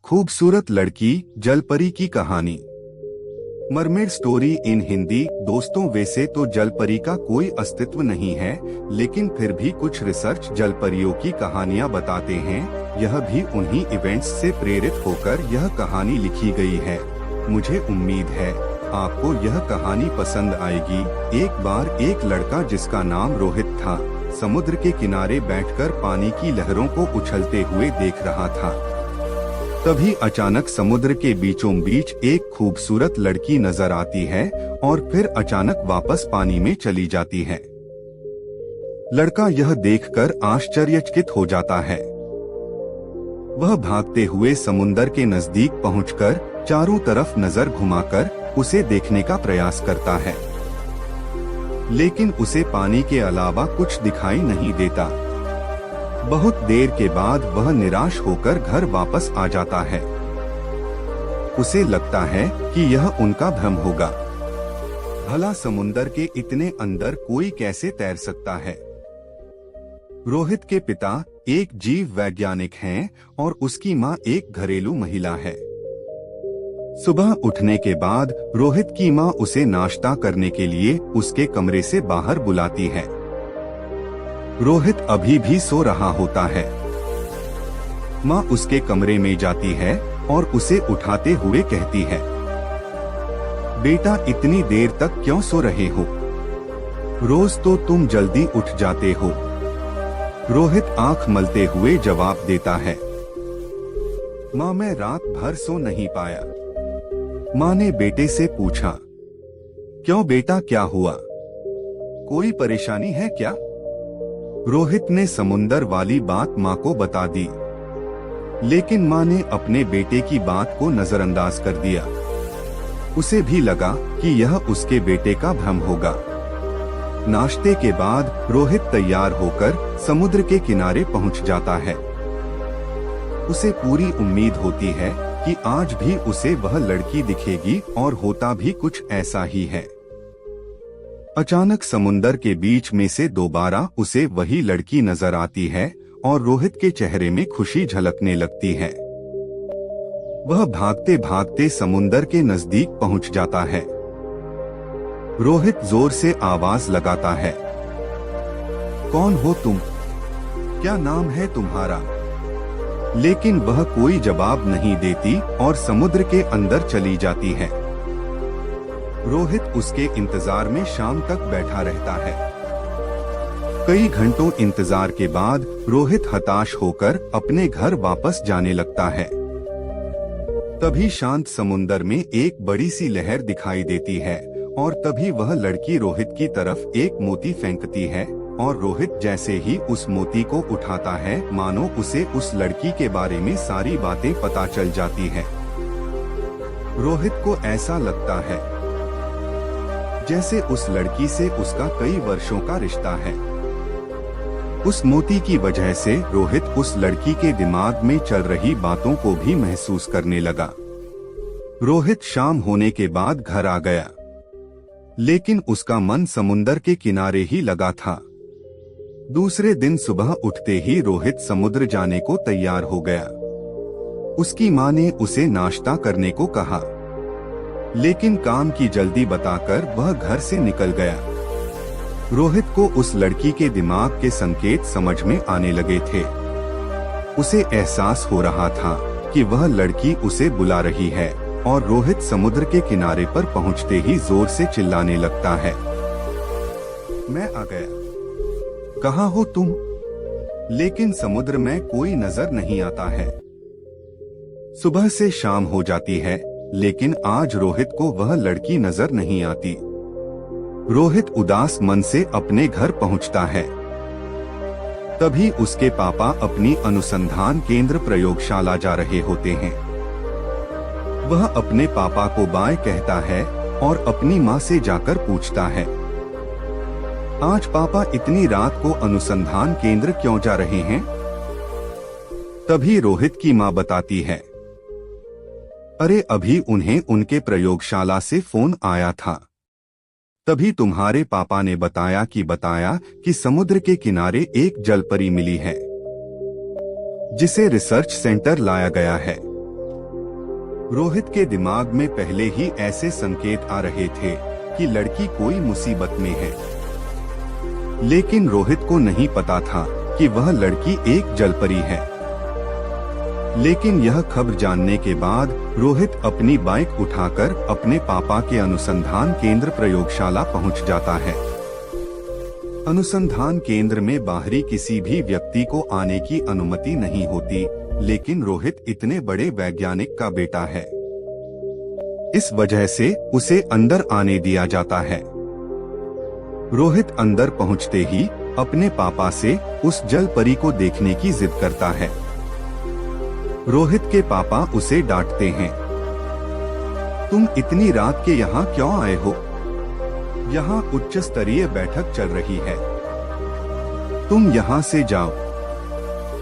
खूबसूरत लड़की जलपरी की कहानी। Mermaid story in Hindi. दोस्तों, वैसे तो जलपरी का कोई अस्तित्व नहीं है, लेकिन फिर भी कुछ रिसर्च जलपरियों की कहानियां बताते हैं। यह भी उन्हीं इवेंट्स से प्रेरित होकर यह कहानी लिखी गई है। मुझे उम्मीद है आपको यह कहानी पसंद आएगी। एक बार एक लड़का जिसका नाम रोहित था, समुद्र के किनारे बैठकर पानी की लहरों को उछलते हुए देख रहा था। तभी अचानक समुद्र के बीचों बीच एक खूबसूरत लड़की नजर आती है और फिर अचानक वापस पानी में चली जाती है। लड़का यह देखकर आश्चर्यचकित हो जाता है। वह भागते हुए समुद्र के नजदीक पहुंचकर चारों तरफ नजर घुमाकर उसे देखने का प्रयास करता है, लेकिन उसे पानी के अलावा कुछ दिखाई नहीं देता। बहुत देर के बाद वह निराश होकर घर वापस आ जाता है। उसे लगता है कि यह उनका भ्रम होगा। भला समुंदर के इतने अंदर कोई कैसे तैर सकता है? रोहित के पिता एक जीव वैज्ञानिक हैं और उसकी माँ एक घरेलू महिला है। सुबह उठने के बाद रोहित की माँ उसे नाश्ता करने के लिए उसके कमरे से बाहर बुलाती है। रोहित अभी भी सो रहा होता है। माँ उसके कमरे में जाती है और उसे उठाते हुए कहती है, बेटा, इतनी देर तक क्यों सो रहे हो? रोज तो तुम जल्दी उठ जाते हो। रोहित आंख मलते हुए जवाब देता है, माँ, मैं रात भर सो नहीं पाया। माँ ने बेटे से पूछा, क्यों बेटा, क्या हुआ? कोई परेशानी है क्या? रोहित ने समुंदर वाली बात माँ को बता दी, लेकिन माँ ने अपने बेटे की बात को नजरअंदाज कर दिया। उसे भी लगा कि यह उसके बेटे का भ्रम होगा। नाश्ते के बाद रोहित तैयार होकर समुद्र के किनारे पहुँच जाता है। उसे पूरी उम्मीद होती है कि आज भी उसे वह लड़की दिखेगी, और होता भी कुछ ऐसा ही है। अचानक समुंदर के बीच में से दोबारा उसे वही लड़की नजर आती है और रोहित के चेहरे में खुशी झलकने लगती है। वह भागते भागते समुंदर के नजदीक पहुंच जाता है। रोहित जोर से आवाज लगाता है, कौन हो तुम? क्या नाम है तुम्हारा? लेकिन वह कोई जवाब नहीं देती और समुद्र के अंदर चली जाती है। रोहित उसके इंतजार में शाम तक बैठा रहता है। कई घंटों इंतजार के बाद रोहित हताश होकर अपने घर वापस जाने लगता है। तभी शांत समुंदर में एक बड़ी सी लहर दिखाई देती है और तभी वह लड़की रोहित की तरफ एक मोती फेंकती है, और रोहित जैसे ही उस मोती को उठाता है, मानो उसे उस लड़की के बारे में सारी बातें पता चल जाती है। रोहित को ऐसा लगता है जैसे उस लड़की से उसका कई वर्षों का रिश्ता है। उस मोती की वजह से रोहित उस लड़की के दिमाग में चल रही बातों को भी महसूस करने लगा। रोहित शाम होने के बाद घर आ गया, लेकिन उसका मन समुंदर के किनारे ही लगा था। दूसरे दिन सुबह उठते ही रोहित समुद्र जाने को तैयार हो गया। उसकी माँ ने उसे नाश्ता करने को कहा, लेकिन काम की जल्दी बताकर वह घर से निकल गया। रोहित को उस लड़की के दिमाग के संकेत समझ में आने लगे थे। उसे एहसास हो रहा था कि वह लड़की उसे बुला रही है, और रोहित समुद्र के किनारे पर पहुंचते ही जोर से चिल्लाने लगता है, मैं आ गया, कहाँ हो तुम? लेकिन समुद्र में कोई नजर नहीं आता है। सुबह से शाम हो जाती है, लेकिन आज रोहित को वह लड़की नजर नहीं आती। रोहित उदास मन से अपने घर पहुंचता है। तभी उसके पापा अपनी अनुसंधान केंद्र प्रयोगशाला जा रहे होते हैं। वह अपने पापा को बाय कहता है और अपनी माँ से जाकर पूछता है, आज पापा इतनी रात को अनुसंधान केंद्र क्यों जा रहे हैं? तभी रोहित की माँ बताती है, अरे अभी उन्हें उनके प्रयोगशाला से फोन आया था। तभी तुम्हारे पापा ने बताया कि समुद्र के किनारे एक जलपरी मिली है, जिसे रिसर्च सेंटर लाया गया है। रोहित के दिमाग में पहले ही ऐसे संकेत आ रहे थे कि लड़की कोई मुसीबत में है, लेकिन रोहित को नहीं पता था कि वह लड़की एक जलपरी है। लेकिन यह खबर जानने के बाद रोहित अपनी बाइक उठाकर अपने पापा के अनुसंधान केंद्र प्रयोगशाला पहुंच जाता है। अनुसंधान केंद्र में बाहरी किसी भी व्यक्ति को आने की अनुमति नहीं होती, लेकिन रोहित इतने बड़े वैज्ञानिक का बेटा है, इस वजह से उसे अंदर आने दिया जाता है। रोहित अंदर पहुंचते ही अपने पापा से उस जल परी को देखने की जिद करता है। रोहित के पापा उसे डांटते हैं, तुम इतनी रात के यहाँ क्यों आए हो? यहाँ उच्च स्तरीय बैठक चल रही है, तुम यहाँ से जाओ।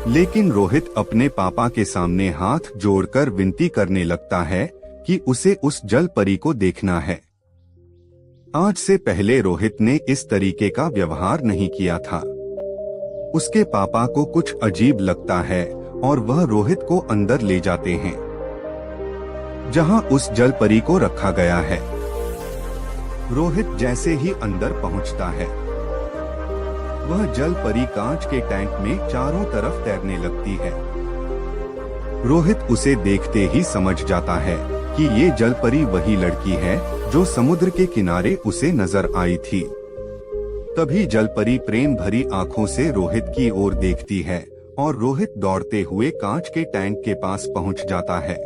लेकिन रोहित अपने पापा के सामने हाथ जोड़कर विनती करने लगता है कि उसे उस जल परी को देखना है। आज से पहले रोहित ने इस तरीके का व्यवहार नहीं किया था। उसके पापा को कुछ अजीब लगता है और वह रोहित को अंदर ले जाते हैं, जहां उस जल परी को रखा गया है। रोहित जैसे ही अंदर पहुंचता है, वह जल परी कांच के टैंक में चारों तरफ तैरने लगती है। रोहित उसे देखते ही समझ जाता है कि ये जल परी वही लड़की है जो समुद्र के किनारे उसे नजर आई थी। तभी जल परी प्रेम भरी आंखों से रोहित की ओर देखती है और रोहित दौड़ते हुए कांच के टैंक के पास पहुंच जाता है।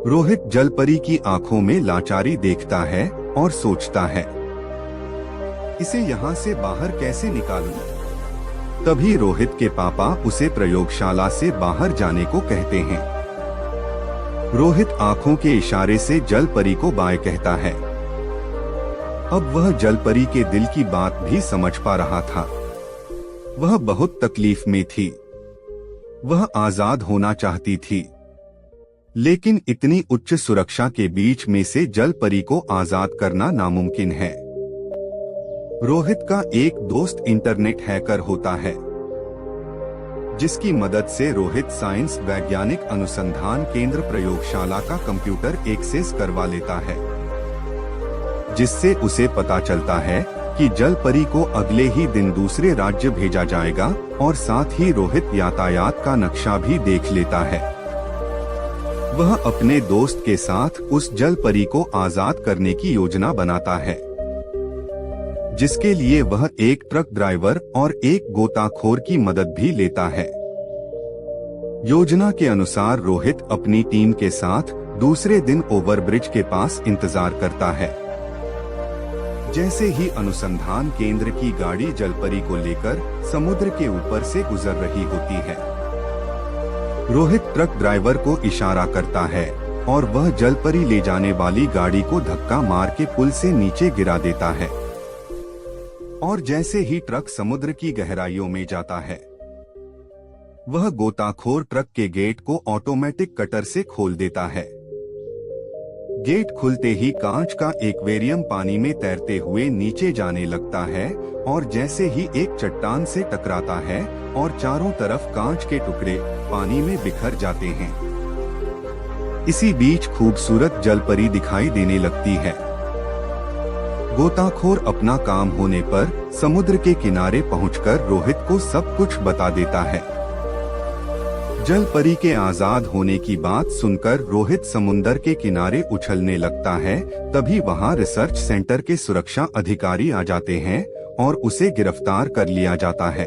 रोहित जल परी की आंखों में लाचारी देखता है और सोचता है, इसे यहाँ से बाहर कैसे निकालूं? तभी रोहित के पापा उसे प्रयोगशाला से बाहर जाने को कहते हैं। रोहित आंखों के इशारे से जल परी को बाय कहता है। अब वह जल परी के दिल की बात भी समझ पा रहा था। वह बहुत तकलीफ में थी। वह आजाद होना चाहती थी, लेकिन इतनी उच्च सुरक्षा के बीच में से जल परी को आजाद करना नामुमकिन है। रोहित का एक दोस्त इंटरनेट हैकर होता है, जिसकी मदद से रोहित साइंस वैज्ञानिक अनुसंधान केंद्र प्रयोगशाला का कंप्यूटर एक्सेस करवा लेता है, जिससे उसे पता चलता है कि जल परी को अगले ही दिन दूसरे राज्य भेजा जाएगा और साथ ही रोहित यातायात का नक्शा भी देख लेता है। वह अपने दोस्त के साथ उस जल परी को आजाद करने की योजना बनाता है, जिसके लिए वह एक ट्रक ड्राइवर और एक गोताखोर की मदद भी लेता है। योजना के अनुसार रोहित अपनी टीम के साथ दूसरे दिन ओवरब्रिज के पास इंतजार करता है। जैसे ही अनुसंधान केंद्र की गाड़ी जलपरी को लेकर समुद्र के ऊपर से गुजर रही होती है, रोहित ट्रक ड्राइवर को इशारा करता है और वह जलपरी ले जाने वाली गाड़ी को धक्का मार के पुल से नीचे गिरा देता है। और जैसे ही ट्रक समुद्र की गहराइयों में जाता है, वह गोताखोर ट्रक के गेट को ऑटोमेटिक कटर से खोल देता है। गेट खुलते ही कांच का एक्वेरियम पानी में तैरते हुए नीचे जाने लगता है और जैसे ही एक चट्टान से टकराता है और चारों तरफ कांच के टुकड़े पानी में बिखर जाते हैं। इसी बीच खूबसूरत जलपरी दिखाई देने लगती है। गोताखोर अपना काम होने पर समुद्र के किनारे पहुंचकर रोहित को सब कुछ बता देता है। जलपरी के आजाद होने की बात सुनकर रोहित समुद्र के किनारे उछलने लगता है। तभी वहां रिसर्च सेंटर के सुरक्षा अधिकारी आ जाते हैं और उसे गिरफ्तार कर लिया जाता है।